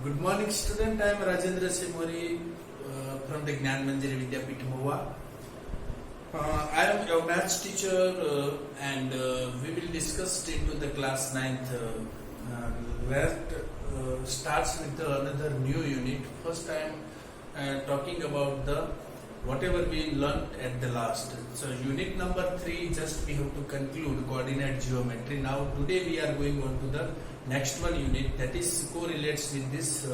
Good morning, student. I am Rajendra Simori from the Gnan Manjari Vidyapeeth Mohua. I am your maths teacher and we will discuss into the class 9th. That starts with another new unit. First I am talking about the whatever we learnt at the last. So unit number 3, just we have to conclude coordinate geometry. Now today we are going on to the next one unit that is correlates with this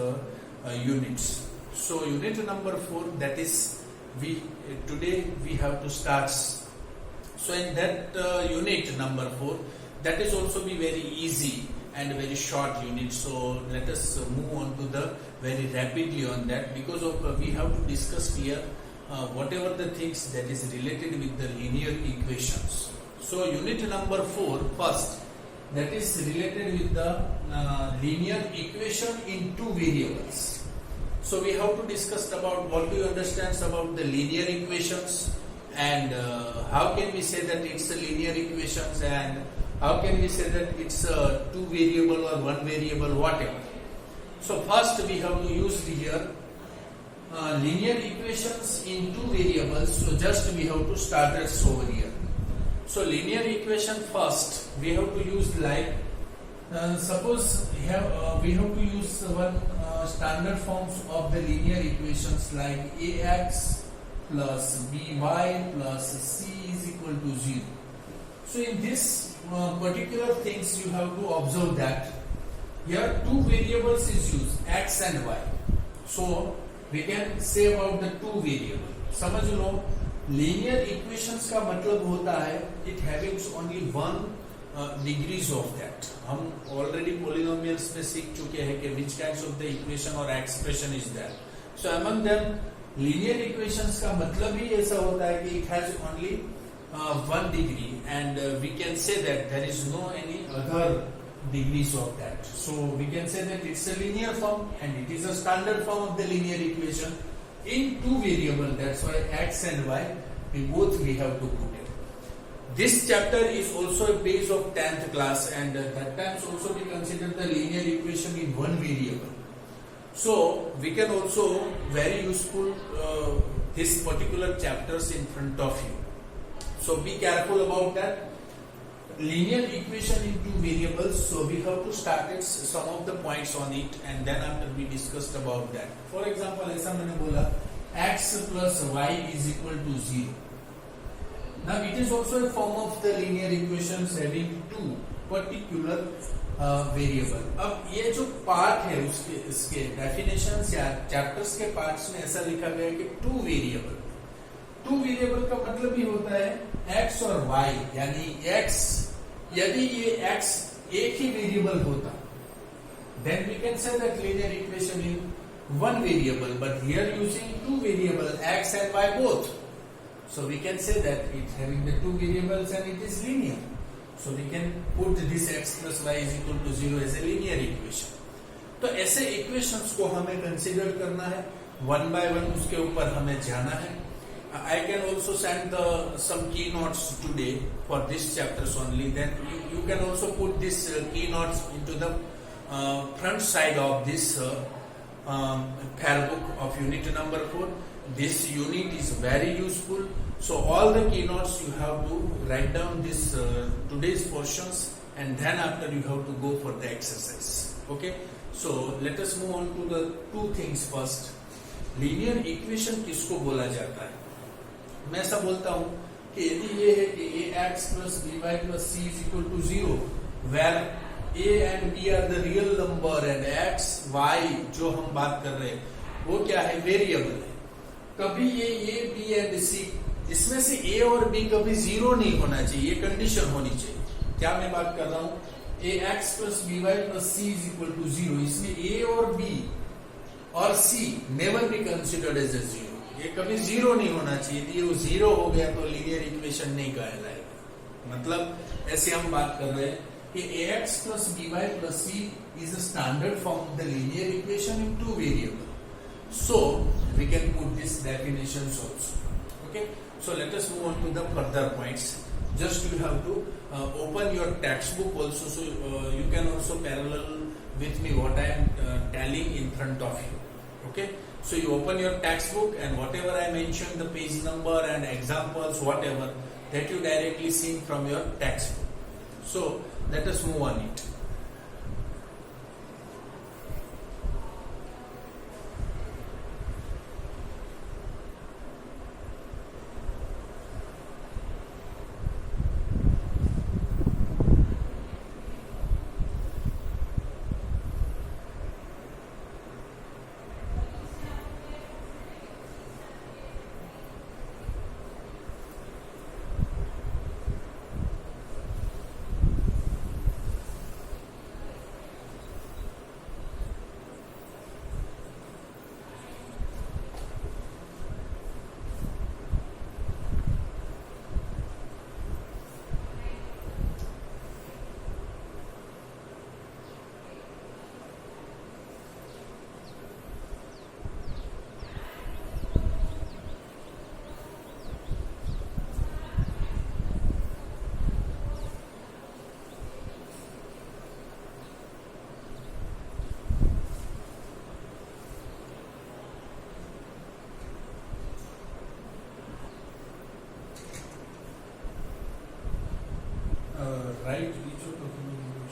units. So unit number 4, that is today we have to start. So in that unit number 4, that is also be very easy and very short unit. So let us move on to the very rapidly on that, because of we have to discuss here whatever the things that is related with the linear equations. So unit number 4 first, that is related with the linear equation in two variables. So we have to discuss about what do you understand about the linear equations, and how can we say that it's a linear equations, and how can we say that it's a two variable or one variable, whatever. So first we have to use here linear equations in two variables. So just we have to start this over here. So linear equation first we have to use like suppose we have to use one standard forms of the linear equations like ax plus by plus c is equal to 0. So in this particular things you have to observe that here two variables is used, x and y. So we can say about the two variable. समझ लो linear equations का मतलब होता है it having only one degrees of that. हम already polynomials में सीख चुके हैं कि which kinds of the equation or expression is there. So among them linear equations का मतलब ही ऐसा होता है कि it has only one degree, and we can say that there is no any other degrees of that. So we can say that it's a linear form and it is a standard form of the linear equation in two variable. That's why x and y we have to put it. This chapter is also a base of 10th class, and that times also we consider the linear equation in one variable. So we can also very useful this particular chapters in front of you. So be careful about that. Linear equation in two variables, so we have to start it some of the points on it, and then after we discussed about that. For example, ऐसा मैंने बोला x plus y is equal to 0. Now it is also a form of the linear equations having two particular variable. अब ये जो part है उसके इसके definitions या चैप्टर्स के पार्ट्स में ऐसा लिखा गया है कि टू वेरिएबल. टू वेरिएबल का मतलब ही होता है x और y, यानी x यदि ये x एक ही वेरिएबल होता then we can say that linear equation in one variable, but here using two variable x and y both, so we can say that it having the two variables and it is linear. So we can put this x plus y is equal to 0 as a linear equation. तो ऐसे equations को हमें consider करना है, one by one उसके ऊपर हमें जाना है. I can also send some keynotes today for this chapters only. Then you can also put this keynotes into the front side of this fair book of unit number 4. This unit is very useful. So all the keynotes you have to write down this today's portions, and then after you have to go for the exercise. Okay. So let us move on to the two things first. Linear equation किसको बोला जाता है? मैं ऐसा बोलता हूं कि यदि ये है कि ax plus by plus c is equal to 0, where a and b are the real number and x y जो हम बात कर रहे हैं वो क्या है, वेरिएबल है. कभी ये a b and c इसमें से a और b कभी 0 नहीं होना चाहिए, ये कंडीशन होनी चाहिए. क्या मैं बात कर रहा हूं, ax plus by plus c is equal to 0, इसमें a और b और c never be considered as a 0. ये कभी 0 नहीं होना चाहिए. यदि वो 0 हो गया तो लीनियर इक्वेशन नहीं कहलाएगा. मतलब ऐसे हम बात कर रहे हैं कि ax plus by plus c is a standard form of the linear equation in two variable. So we can put this definitions also. Okay. So let us move on to the further points. Just you have to open your textbook also, so you can also parallel with me what I am telling in front of you. Okay, so you open your textbook and whatever I mentioned, the page number and examples, whatever, that you directly see from your textbook. So let us move on it. Right, which you're talking about.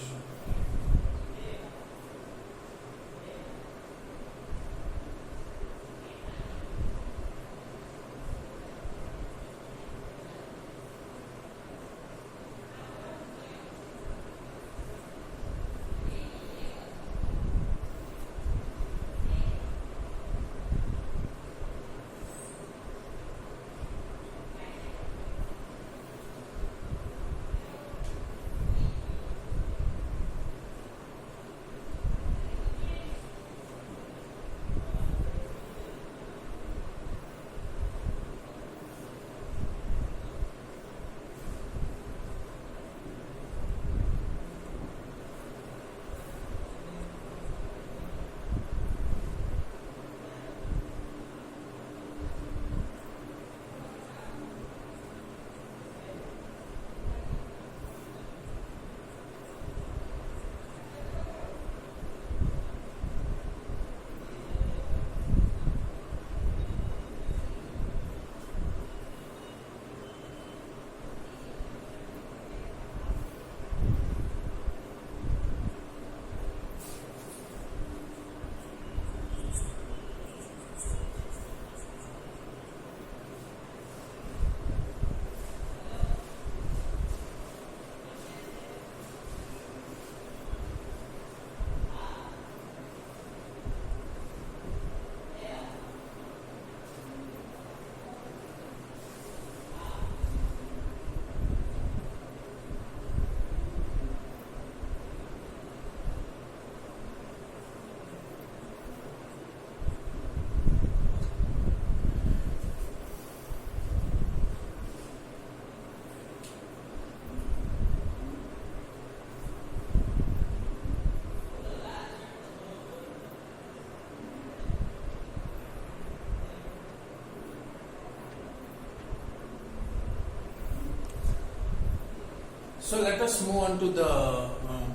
So let us move on to the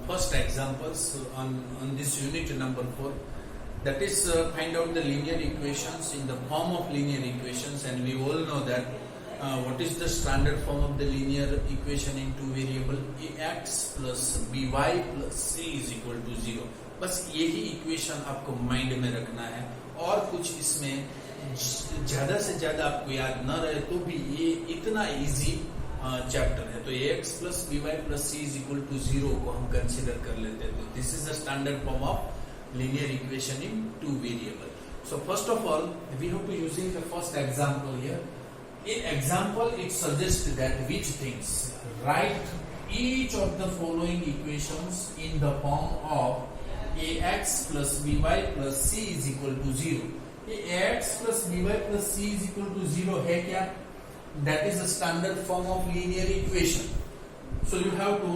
first examples on this unit number 4. That is find out the linear equations in the form of linear equations, and we all know that what is the standard form of the linear equation in two variable ax plus by plus c is equal to 0. बस यही equation आपको mind में रखना है और कुछ इसमें ज्यादा से ज्यादा आपको याद न रहे तो भी ये इतना इजी चैप्टर है. तो ax plus by plus c is equal to 0 को हम कंसिडर कर लेते हैं. तो this is the standard form of linear equation in two variable. So first of all, we have to using the first example here. In example, it suggests that which things write each of the following equations in the form of ax plus by plus c is equal to 0. ax plus by plus c is equal to 0 है क्या? That is a standard form of linear equation. So you have to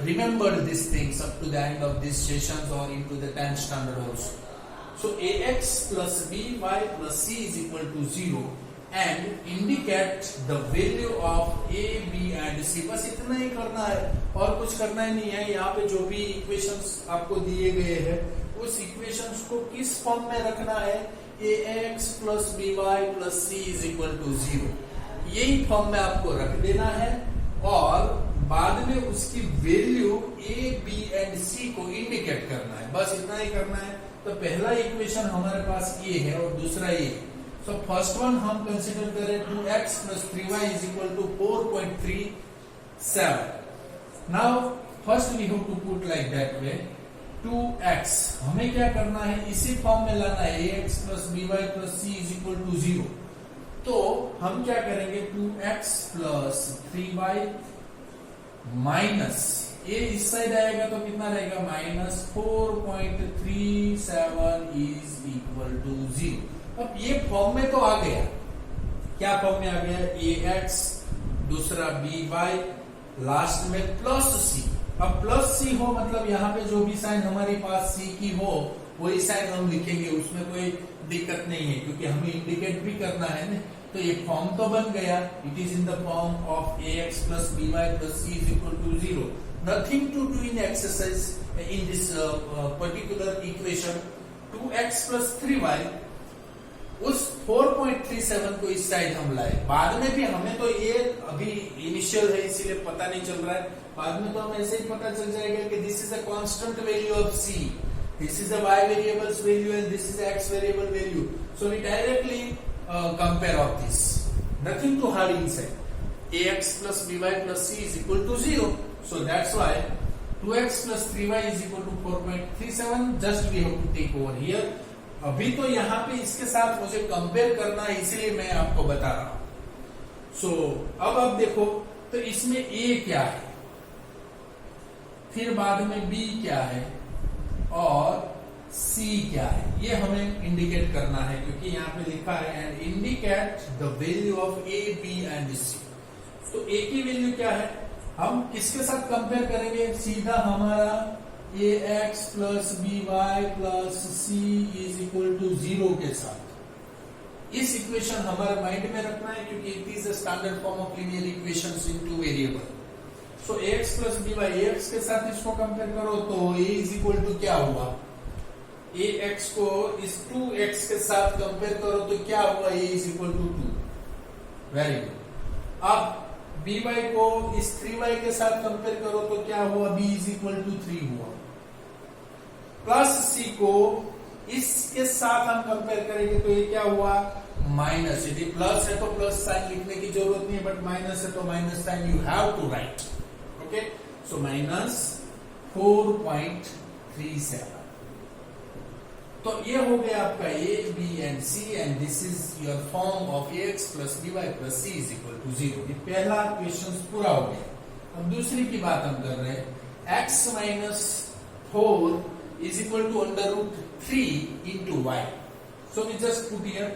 remember these things up to the end of these sessions or into the 10th standard also. So ax plus by plus c is equal to 0. and indicate the value of A, B and C। बस इतना ही करना है और कुछ करना ही नहीं है। यहाँ पे जो भी इक्वेशंस आपको दिए गए हैं उस इक्वेशंस को किस फॉर्म में रखना है, ax plus by plus c is equal to 0, यही फॉर्म में आपको रख देना है और बाद में उसकी value a, b and c को इंडिकेट करना है। बस इतना ही करना है। तो पहला इक्वेशन हमारे पास ये है और दूसरा ये है। सो फर्स्ट वन हम कंसीडर करें 2x plus 3y is equal to 4.37। Now first we have to put like that way 2x, हमें क्या करना है, इसी फॉर्म में लाना है ax plus by plus c is equal to 0। तो हम क्या करेंगे, 2x प्लस 3y माइनस ये इस साइड आएगा तो कितना रहेगा, माइनस 4.37 इज इक्वल टू 0। अब ये फॉर्म में तो आ गया, क्या फॉर्म में आ गया, ax दूसरा by लास्ट में प्लस c। अब प्लस c हो मतलब यहाँ पे जो भी साइन हमारे पास c की हो वही साइन हम लिखेंगे, उसमें कोई दिक्कत नहीं है क्योंकि हमें इंडिकेट भी करना है ना। तो ये फॉर्म तो बन गया, it is in the form of ax plus by plus c is equal to 0। Nothing to do in exercise in this particular equation। 2x plus 3y उस 4.37 को इस साइड हम लाए। बाद में भी हमें तो ये अभी इनिशियल है इसीलिए पता नहीं चल रहा है, बाद में तो हमें ऐसे ही पता चल जाएगा कि this is a constant value of c, this is a y variables value and this is x variable value. So we directly compare of this, nothing to hard inside. ax plus by plus c is equal to 0। So that's why 2x plus 3y is equal to 4.37, just we have to take over here। अभी तो यहाँ पे इसके साथ मुझे compare करना है इसलिए मैं आपको बता रहा हूं। So अब आप देखो तो इसमें a क्या है, फिर बाद में b क्या है और c क्या है, ये हमें इंडिकेट करना है क्योंकि यहाँ पे लिखा है and indicate the value of a, b and c। तो a की वैल्यू क्या है, हम किसके साथ कंपेयर करेंगे, सीधा हमारा ax plus by plus c is equal to 0 के साथ। इस इक्वेशन हमारे माइंड में रखना है क्योंकि it is a standard form of linear equations in two variable. So ax plus by ax के साथ इसको कंपेयर करो तो a इज इक्वल टू क्या हुआ, ax को इस 2x के साथ कंपेयर करो तो क्या हुआ, a is equal to 2। Very good. अब by को इस 3y के साथ कंपेयर करो तो क्या हुआ, b इज इक्वल टू 3 हुआ। प्लस c को इसके साथ हम कंपेयर करेंगे तो ये क्या हुआ, माइनस। यदि प्लस है तो प्लस साइन लिखने की जरूरत नहीं है, बट माइनस है तो minus sign you have to write. Okay, so minus 4.37। तो ये हो गया आपका a, b and c and this is your form of ax plus by plus c is equal to 0। ये पहला क्वेश्चन पूरा हो गया। अब दूसरी की बात हम कर रहे हैं, x minus 4 is equal to under root 3 into y. So we just put here,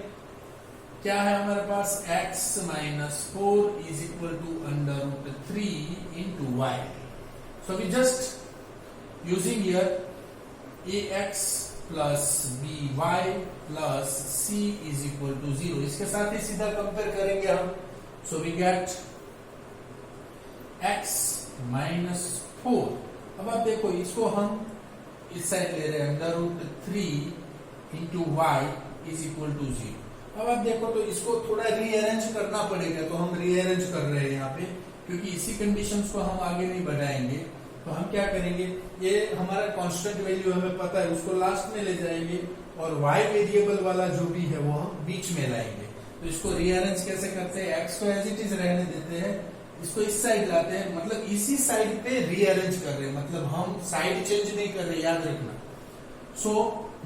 क्या है हमारे पास, x minus 4 is equal to under root 3 into y. So we just using here ax plus by plus c is equal to 0, इसके साथ ही सीधा compare करेंगे हम। So we get x minus 4। अब आप देखो इसको हम इस साइड ले रहे हैं, under root 3 into y is equal to 0। अब आप देखो तो इसको थोड़ा रीअरेंज करना पड़ेगा, तो हम रीअरेंज कर रहे हैं यहाँ पे क्योंकि इसी कंडीशंस को हम आगे नहीं बढ़ाएंगे। तो हम क्या करेंगे, ये हमारा कांस्टेंट वैल्यू हमें पता है, उसको लास्ट में ले जाएंगे और y वेरिएबल वाला जो भी है वो हम बीच में लाएंगे। तो इसको रीअरेंज कैसे करते हैं, x को एज इट इज रहने देते हैं, इसको इस साइड लाते हैं, मतलब इसी साइड पे रीअरेंज कर रहे हैं, मतलब हम साइड चेंज नहीं कर रहे, याद रखना। So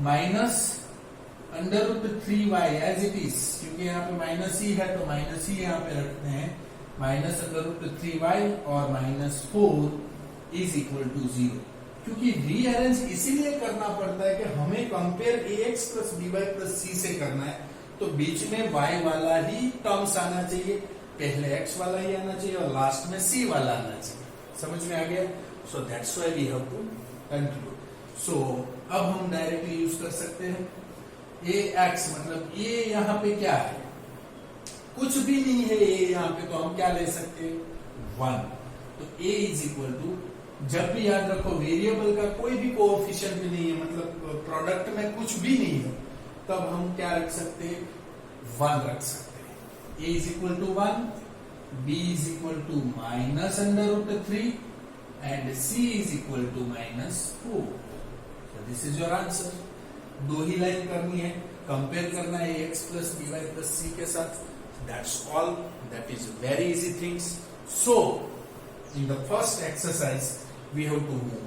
minus under root 3y as it is, क्योंकि यहाँ पे माइनस ही है तो माइनस ही यहाँ पे रखते हैं, माइनस अंडर रूट 3y और माइनस 4 इज इक्वल टू 0। क्योंकि रीअरेंज इसीलिए करना पड़ता है कि हमें compare ax plus by plus c से करना है, तो बीच में y वाला ही टर्म्स आना चाहिए, पहले x वाला ही आना चाहिए और लास्ट में c वाला आना चाहिए। समझ में आ गया? So that's why we have to conclude. So अब हम डायरेक्टली यूज कर सकते हैं ax, मतलब ये यहाँ पे क्या है, कुछ भी नहीं है ए यहाँ पे, तो हम क्या ले सकते हैं 1। तो a इज इक्वल टू, जब भी याद रखो वेरिएबल का कोई भी कोएफिशिएंट भी नहीं है, मतलब प्रोडक्ट में कुछ भी नहीं है, तब हम क्या रख सकते हैं 1 रख सकते हैं। a is equal to 1, b is equal to minus under root 3 and c is equal to minus 4। This is your answer. दो ही लाइन करनी है, कंपेयर करना है x plus dy plus c के साथ। That's all, that is very easy things. So in the first exercise we have to move.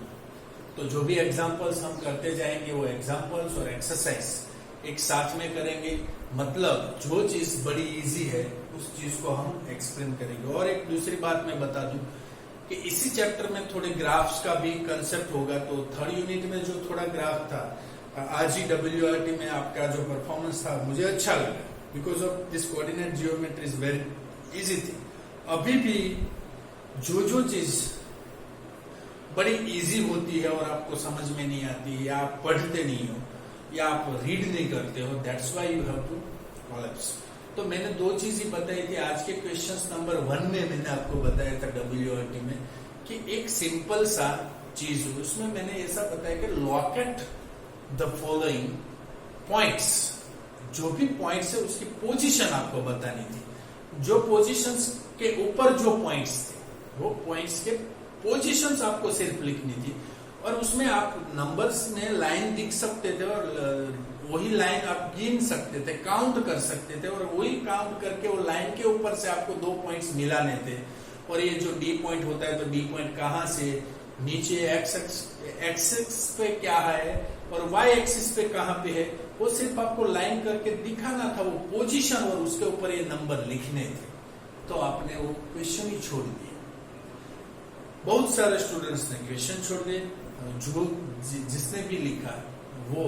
तो जो भी एग्जांपल्स हम करते जाएंगे वो एग्जांपल्स और एक्सरसाइज एक साथ में करेंगे, मतलब जो चीज बड़ी इजी है उस चीज को हम एक्सप्लेन करेंगे। और एक दूसरी बात मैं बता दूं कि इसी चैप्टर में थोड़े ग्राफ्स का भी कंसेप्ट होगा। तो थर्ड यूनिट में जो थोड़ा ग्राफ था, RGWRT में आपका जो परफॉर्मेंस था मुझे अच्छा लगा, because of this coordinate geometry is very easy thing. अभी भी जो चीज बड़ी इजी होती है और आपको समझ में नहीं आती, या आप पढ़ते नहीं हो, या आप रीड नहीं करते हो, that's why you have to collapse. तो मैंने दो चीज ही बताई थी आज के क्वेश्चंस नंबर 1 में। मैंने आपको बताया था WRT में कि एक सिंपल सा चीज हो, उसमें मैंने ऐसा बताया कि लॉकेट द फॉलोइंग पॉइंट्स। जो भी पॉइंट्स है उसकी पोजीशन आपको बतानी थी। जो पोजीशंस के ऊपर जो पॉइंट्स थे वो पॉइंट्स के पोजीशंस आपको सिर्फ लिखनी थी, और उसमें आप नंबर्स में लाइन दिख सकते थे और वही लाइन आप गिन सकते थे, काउंट कर सकते थे, और वही काउंट करके वो लाइन के ऊपर से आपको 2 पॉइंट्स मिलाने थे। और ये जो डी पॉइंट होता है, तो डी पॉइंट कहां से, नीचे एक्सिस पे क्या है और वाई एक्सिस पे कहां पे है, वो सिर्फ आपको लाइन करके दिखाना था वो पोजीशन, और उसके ऊपर ये नंबर लिखने थे। तो आपने वो क्वेश्चन ही छोड़ दिया। बहुत सारे स्टूडेंट्स ने क्वेश्चन छोड़ दिए, जो जिसने भी लिखा वो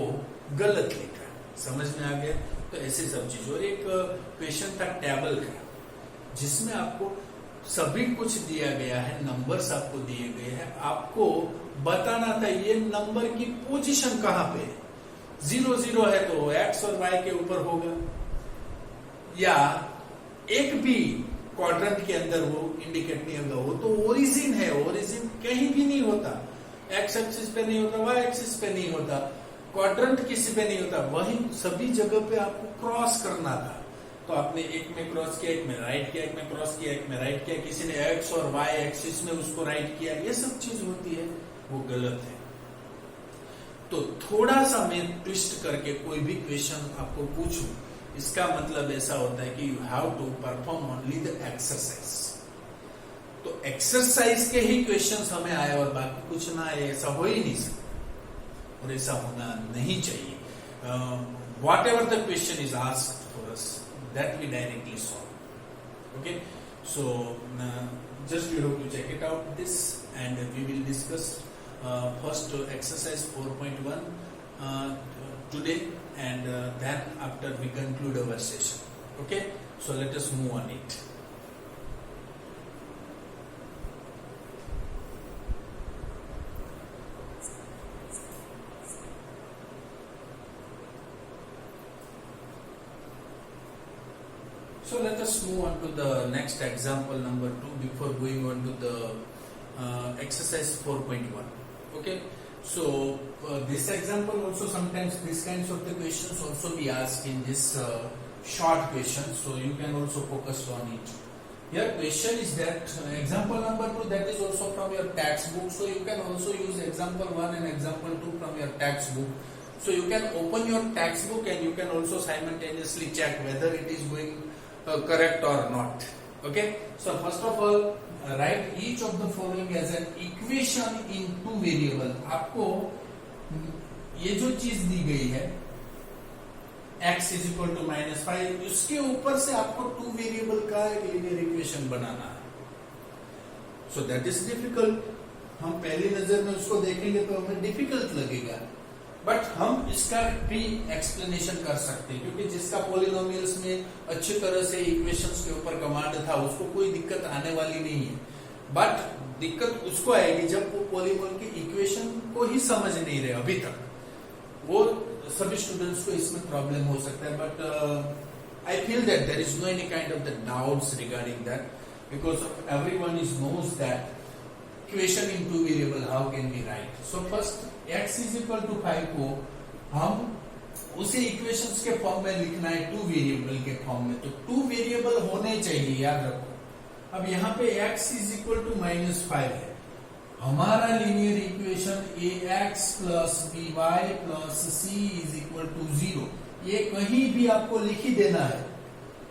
गलत लिखा। समझ में आ गया? तो ऐसी सब चीज। और एक क्वेश्चन था टेबल का, जिसमें आपको सभी कुछ दिया गया है, नंबर्स आपको दिए गए हैं, आपको बताना था ये नंबर की पोजीशन कहां पे है। 0 0 है तो एक्स और वाई के ऊपर होगा, या एक भी क्वाड्रेंट के अंदर वो इंडिकेट नहीं होगा, वो तो ओरिजिन है। ओरिजिन कहीं भी नहीं होता, एक्स एक्सिस पे नहीं होता, वाई एक्सिस पे नहीं होता, क्वाड्रेंट किसी पे नहीं होता। वही सभी जगह पे आपको क्रॉस करना था। तो आपने एक में क्रॉस किया, एक में राइट किया, एक में क्रॉस किया, एक में राइट किया, किसी ने एक्स और वाई एक्सिस में उसको राइट किया, ये सब चीज होती है, वो गलत है। तो थोड़ा सा मैं ट्विस्ट करके कोई भी क्वेश्चन आपको पूछूं, इसका मतलब ऐसा होता है कि you have to perform only the exercise. तो एक्सरसाइज के ही क्वेश्चंस हमें आए और बाकी कुछ ना आए, ऐसा हो ही नहीं सकता, और ऐसा होना नहीं चाहिए। What ever the question is asked for us, that we directly solve. Okay, so just you have to check it out this, and we will discuss first exercise 4.1 today, and then after we conclude our session. Okay, so let us move on it. So let us move on to the next example number 2 before going on to the exercise 4.1. Okay, so this example also, sometimes these kinds of the questions also be asked in this short questions, so you can also focus on it. Here question is that example number 2, that is also from your textbook, so you can also use example 1 and example 2 from your textbook. So you can open your textbook and you can also simultaneously check whether it is going correct or not. Okay, so first of all write each of the following as an equation in 2 variable. आपको ये जो चीज दी गई है x is equal to -5, उसके ऊपर से आपको 2 वेरिएबल का एक लीनियर इक्वेशन बनाना है। So that is difficult. हम पहली नजर में उसको देखेंगे तो हमें डिफिकल्ट लगेगा, बट हम इसका भी एक्सप्लेनेशन कर सकते हैं, क्योंकि जिसका पॉलिनोमियल्स में अच्छी तरह से इक्वेशंस के ऊपर कमांड था उसको कोई दिक्कत आने वाली नहीं है। बट दिक्कत उसको आएगी जब वो पॉलिनोमियल की इक्वेशन को ही समझ नहीं रहे अभी तक। वो सभी स्टूडेंट्स को इसमें प्रॉब्लम हो सकता है, but I feel that there is no any kind of the doubts regarding that, because of everyone is knows that equation in two variable how can we write. So first x is equal to 5 को हम उसे equations के form में लिखना है two variable के form में, तो टू वेरिएबल होने चाहिए, याद रखो। अब यहाँ पे x इज इक्वल टू -5 है, हमारा linear equation ax plus by plus c is equal to 0, ये कहीं भी आपको लिख ही देना है,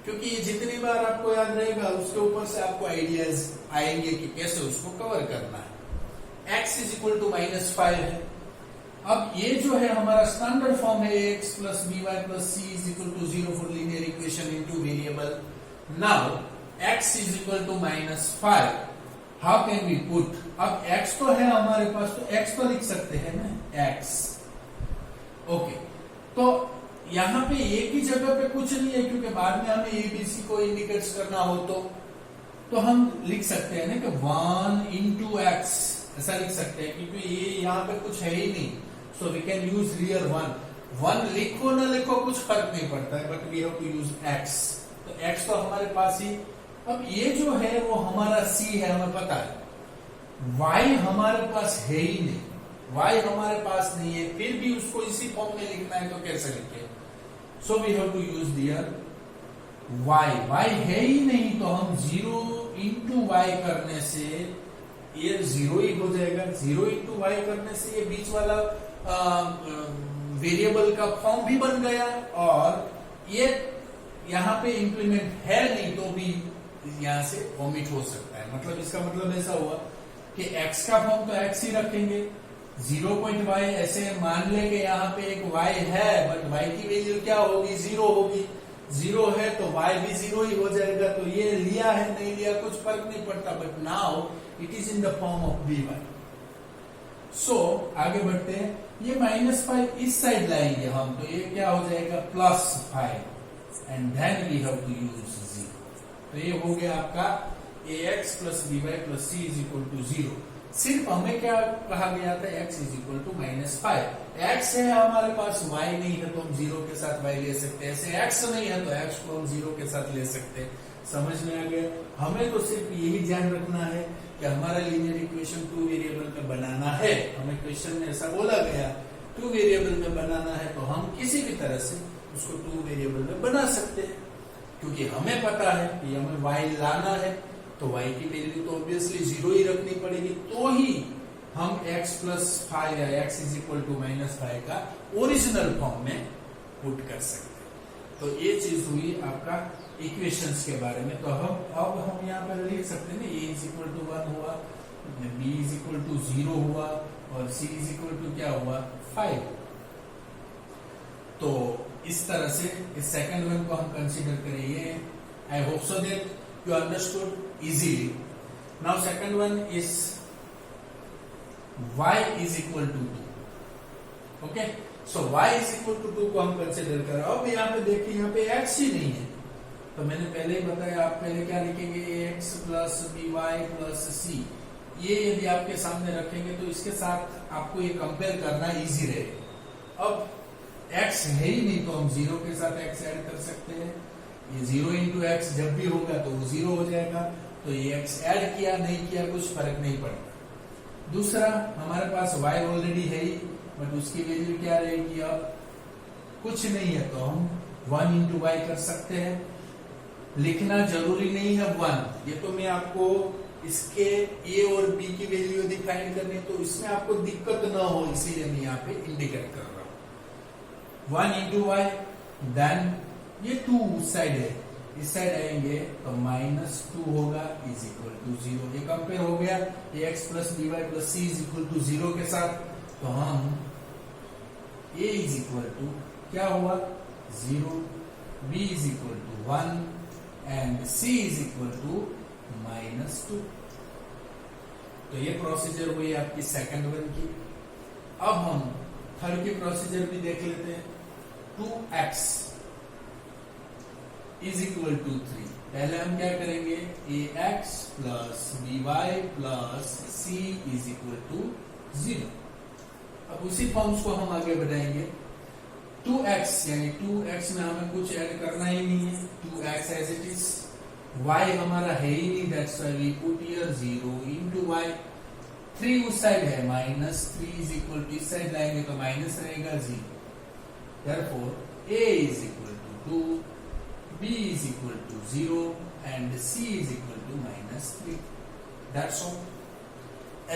क्योंकि ये जितनी बार आपको याद रहेगा उसके ऊपर से आपको आइडियाज आएंगे कि कैसे उसको कवर करना है। x इज इक्वल टू -5 है। अब ये जो है हमारा स्टैंडर्ड फॉर्म है ax plus by plus c is equal to 0 for linear equation in two variable. Now x is equal to -5, how can we put, अब x तो है हमारे पास, तो x तो लिख सकते हैं ना x, ओके। तो यहाँ पे एक ही जगह पे कुछ नहीं है, क्योंकि बाद में हमें ABC को इंडिकेट करना हो तो हम लिख सकते हैं ना कि 1 into x ऐसा लिख सकते हैं, क्योंकि ये यहाँ पे कुछ है ही नहीं, so we can use real 1 लिखो ना लिखो कुछ फर्क नहीं पड़ता है, but we have to use x, तो x तो हमारे पास ही। अब ये जो है वो हमारा c है, हमें पता है, y हमारे पास है ही नहीं, y हमारे पास नहीं है, फिर भी उसको इसी फॉर्म में लिखना है, तो कैसे लिखें? So we have to use their y है ही नहीं, तो हम 0 into y करने से ये 0 ही हो जाएगा, 0 into y करने से ये बीच वाला वेरिएबल का फॉर्म भी बन गया, और ये यहाँ पे इंप्लीमेंट है नहीं तो भी यहाँ से ओमिट हो सकता है। मतलब इसका मतलब ऐसा हुआ कि x का फॉर्म तो x ही रखेंगे, 0.y ऐसे मान ले कि यहाँ पे एक y है, बट y की वैल्यू क्या होगी? 0 होगी, 0 है तो y भी 0 ही हो जाएगा, तो ये लिया है नहीं लिया कुछ फर्क नहीं पड़ता, but now it is in the form of by। सो आगे बढ़ते हैं, ये -5 इस साइड लाएंगे हम, तो ये क्या हो जाएगा? +5 and then we have to use 0, तो ये हो गया आपका ax plus by plus c is equal to 0। सिर्फ हमें क्या कहा गया था? x is equal to -5, x है हमारे पास, y नहीं है तो हम 0 के साथ y ले सकते हैं, ऐसे x नहीं है तो x को हम 0 के साथ ले सकते हैं। समझ में आ गया? हमें तो सिर्फ यही ध्यान रखना है कि हमारा लीनियर इक्वेशन टू वेरिएबल में बनाना है, हमें क्वेश्चन में ऐसा बोला गया टू वेरिएबल में बनाना है, तो हम किसी भी तरह से उसको टू वेरिएबल में बना सकते हैं, क्योंकि हमें पता है कि हमें y लाना है, तो y की वैल्यू तो ऑब्वियसली 0 ही रखनी पड़ेगी, तो ही हम x प्लस 5 या x इज इक्वल टू -5 का ओरिजिनल फॉर्म में पुट कर सकते हैं। तो ये चीज हुई आपका इक्वेशंस के बारे में। तो अब हम यहाँ पर लिख सकते हैं ना, a इज इक्वल टू 1 हुआ, b इज इक्वल टू 0 हुआ, और c इज इक्वल टू क्या हुआ? 5। तो इस तरह से इस सेकंड वन को हम कंसीडर करेंगे। आई hope so that you understood easily. Now second one is y is equal to 2. Okay, so y is equal to 2 को हम कंसिडर करें। अब यहाँ पे देखिए, यहाँ पे x ही नहीं है, तो मैंने पहले ही बताया, आप पहले क्या लिखेंगे? ax plus by plus c, ये यदि आपके सामने रखेंगे तो इसके साथ आपको ये कंपेयर करना इजी रहेगा। अब x है ही नहीं, तो हम 0 के साथ x ऐड कर सकते हैं, ये 0 into x जब भी होगा तो वो 0 हो जाएगा, तो ये x ऐड किया नहीं किया कुछ फर्क नहीं पड़ता। दूसरा, हमारे पास y ऑलरेडी है ही, बट उसकी वैल्यू क्या रहेगी? अब कुछ नहीं है, तो हम 1 into y कर सकते हैं, लिखना जरूरी नहीं है 1, ये तो मैं आपको इसके a और b की वैल्यू डिफाइन करनी, तो इसमें आपको दिक्कत ना हो इसीलिए मैं यहाँ पे इंडिकेट कर रहा हूँ। 1 into y, देन ये 2 उस साइड है, इस साइड आएंगे तो -2 होगा इज इक्वल टू 0। ये कंपेयर हो गया ax plus by plus c is equal to 0 के साथ, तो हम a इज इक्वल टू क्या हुआ? 0, b is equal to 1 and c is equal to -2। तो ये प्रोसीजर हुई आपकी सेकंड वन की। अब हम थर्ड की प्रोसीजर भी देख लेते हैं। 2x is equal to 3। पहले हम क्या करेंगे? ax plus by plus c is equal to 0। अब उसी फॉर्म्स को हम आगे बढ़ाएंगे। 2x यानी 2x में हमें कुछ ऐड करना ही नहीं है, 2x as it is. y हमारा है ही नहीं, that's why we put here 0 into y। 3 उस साइड है, -3 इज इक्वल टू, इस साइड लाएंगे तो माइनस रहेगा 0। Therefore a is equal to 2, b is equal to 0 and c is equal to -3। That's all।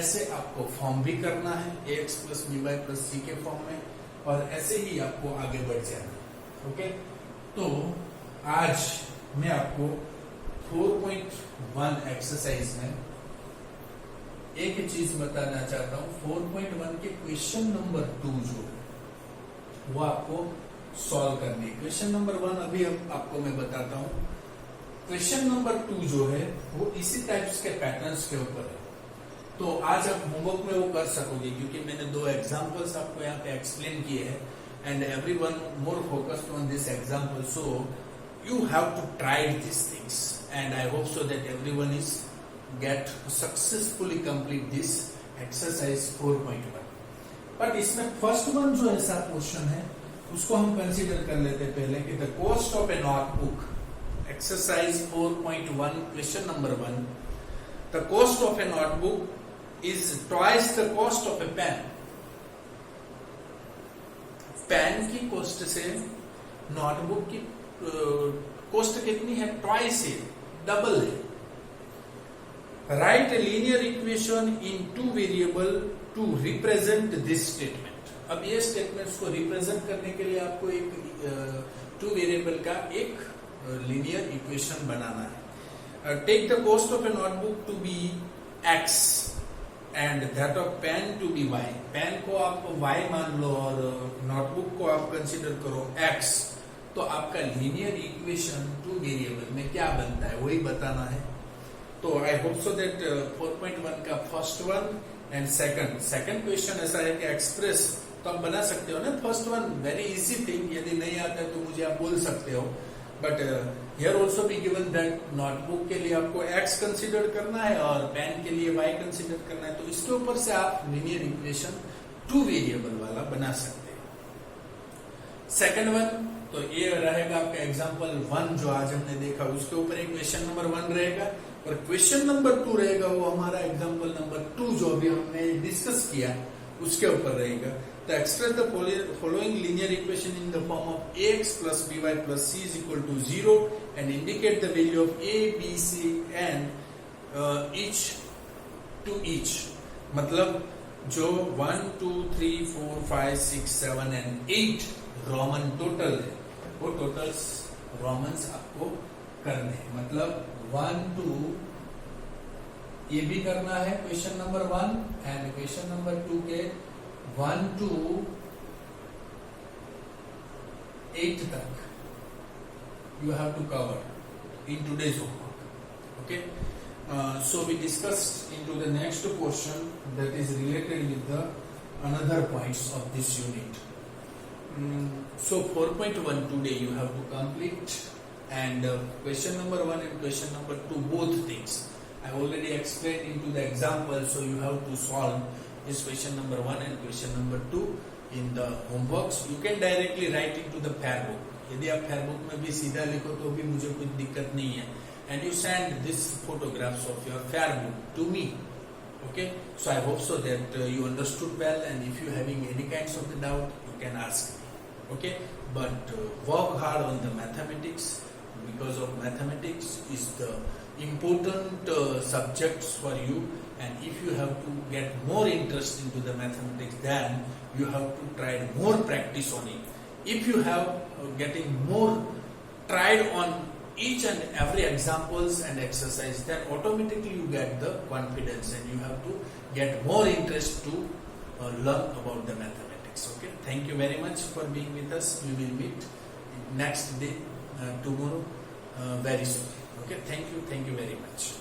ऐसे आपको फॉर्म भी करना है ax plus by plus c के फॉर्म में, और ऐसे ही आपको आगे बढ़ जाना है। ओके, तो आज मैं आपको 4.1 एक्सरसाइज में एक चीज बताना चाहता हूं। 4.1 के क्वेश्चन नंबर 2 जो है वो आपको सॉल्व करनी है। क्वेश्चन नंबर 1 अभी आपको मैं बताता हूं। क्वेश्चन नंबर 2 जो है वो इसी टाइप्स के पैटर्न्स के ऊपर है, तो आज आप होमवर्क में वो कर सकोगे, क्योंकि मैंने 2 एग्जांपल्स आपको यहाँ पे एक्सप्लेन किए हैं and everyone more focused on this example, so you have to try this things and I hope so that everyone is get successfully complete this exercise 4.1। But इसमें फर्स्ट वन जो ऐसा question है उसको हम consider कर लेते पहले कि the cost of A notebook, exercise 4.1 question number 1, the cost of a notebook is twice the cost of a pen। Pen की कॉस्ट से नोटबुक की कॉस्ट कितनी है? ट्वाइस है, डबल है। Write a linear equation in 2 variable to represent this statement. अब ये statements को रिप्रेजेंट करने के लिए आपको एक 2 वेरिएबल का एक लीनियर इक्वेशन बनाना है। Take the cost of a notebook to be x and that of pen to be y। Pen को आप y मान लो और नोटबुक को आप कंसीडर करो x, तो आपका लीनियर इक्वेशन 2 वेरिएबल में क्या बनता है वही बताना है। तो आई होप सो दैट 4.1 का first one and second question ऐसा है कि एक्सप्रेस तो आप बना सकते हो ना। First one very easy thing, यदि नहीं आता है तो मुझे आप बोल सकते हो, but here also be given that notebook के लिए आपको x कंसीडर करना है और पेन के लिए y कंसीडर करना है, तो इसके ऊपर से आप लीनियर इक्वेशन 2 वेरिएबल वाला बना सकते हैं। सेकंड वन, तो ये रहेगा आपका एग्जांपल 1 जो आज हमने देखा, उसके ऊपर एक क्वेश्चन नंबर 1 रहेगा और क्वेश्चन नंबर 2 रहेगा वो हमारा एग्जांपल नंबर 2 जो अभी हमने डिस्कस किया उसके ऊपर रहेगा। तो express the following linear equation in the form of ax plus by plus c is equal to 0 and indicate the value of a, b, c and each to each। मतलब जो 1, 2, 3, 4, 5, 6, 7 and 8 रोमन टोटल है वो totals Romans आपको करने हैं। मतलब 1, 2 ये भी करना है question number 1 and question number 2 के 1 to 8 तक you have to cover in today's homework। Okay, so we discussed into the next portion that is related with the another points of this unit। So 4.1 today you have to complete, and question number 1 and question number 2 both things I already explained into the example, so you have to solve is question number 1 and question number 2 in the homeworks। You can directly write into the fair book, यदि आप fair book में भी सीधा लिखो तो भी मुझे कुछ दिक्कत नहीं है, and you send this photographs of your fair book to me। Okay, so I hope so that you understood well, and if you having any kinds of the doubt you can ask me। Okay, but work hard on the mathematics, because of mathematics is the important subjects for you, and if you have to get more interest into the mathematics, then you have to try more practice on it। If you have getting more tried on each and every examples and exercise, then automatically you get the confidence and you have to get more interest to learn about the mathematics। Okay, thank you very much for being with us। We will meet next day tomorrow very soon। Okay, thank you very much।